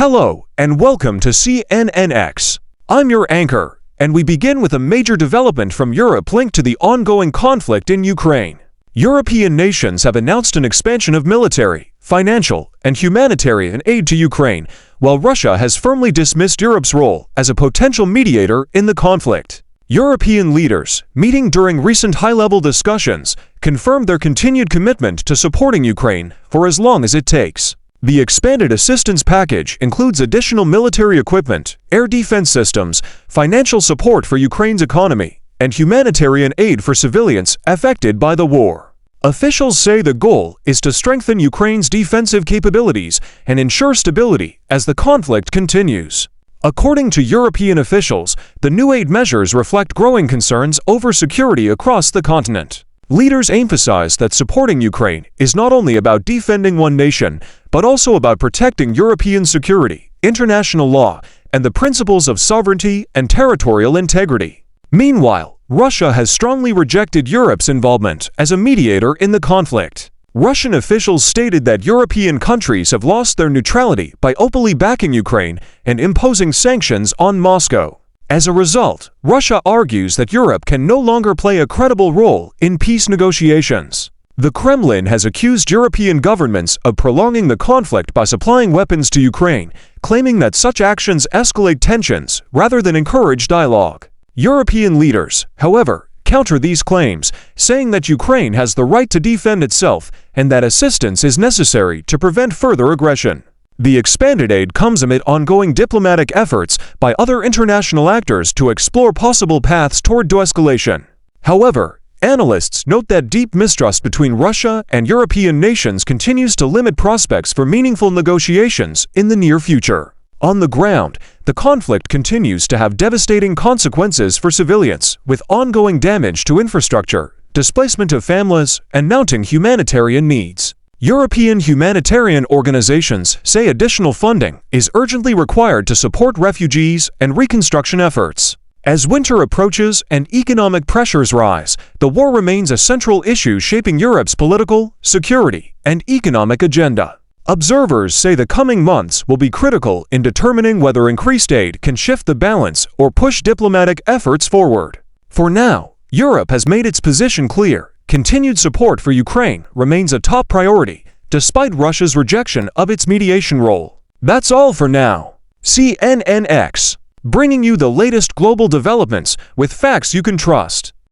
Hello, and welcome to CNNX. I'm your anchor, and we begin with a major development from Europe linked to the ongoing conflict in Ukraine. European nations have announced an expansion of military, financial, and humanitarian aid to Ukraine, while Russia has firmly dismissed Europe's role as a potential mediator in the conflict. European leaders, meeting during recent high-level discussions, confirmed their continued commitment to supporting Ukraine for as long as it takes. The expanded assistance package includes additional military equipment, air defense systems, financial support for Ukraine's economy, and humanitarian aid for civilians affected by the war. Officials say the goal is to strengthen Ukraine's defensive capabilities and ensure stability as the conflict continues. According to European officials, the new aid measures reflect growing concerns over security across the continent. Leaders emphasize that supporting Ukraine is not only about defending one nation, but also about protecting European security, international law, and the principles of sovereignty and territorial integrity. Meanwhile, Russia has strongly rejected Europe's involvement as a mediator in the conflict. Russian officials stated that European countries have lost their neutrality by openly backing Ukraine and imposing sanctions on Moscow. As a result, Russia argues that Europe can no longer play a credible role in peace negotiations. The Kremlin has accused European governments of prolonging the conflict by supplying weapons to Ukraine, claiming that such actions escalate tensions rather than encourage dialogue. European leaders, however, counter these claims, saying that Ukraine has the right to defend itself and that assistance is necessary to prevent further aggression. The expanded aid comes amid ongoing diplomatic efforts by other international actors to explore possible paths toward de-escalation. However, analysts note that deep mistrust between Russia and European nations continues to limit prospects for meaningful negotiations in the near future. On the ground, the conflict continues to have devastating consequences for civilians, with ongoing damage to infrastructure, displacement of families, and mounting humanitarian needs. European humanitarian organizations say additional funding is urgently required to support refugees and reconstruction efforts. As winter approaches and economic pressures rise, the war remains a central issue shaping Europe's political, security, and economic agenda. Observers say the coming months will be critical in determining whether increased aid can shift the balance or push diplomatic efforts forward. For now, Europe has made its position clear. Continued support for Ukraine remains a top priority, despite Russia's rejection of its mediation role. That's all for now. CNNX, bringing you the latest global developments with facts you can trust.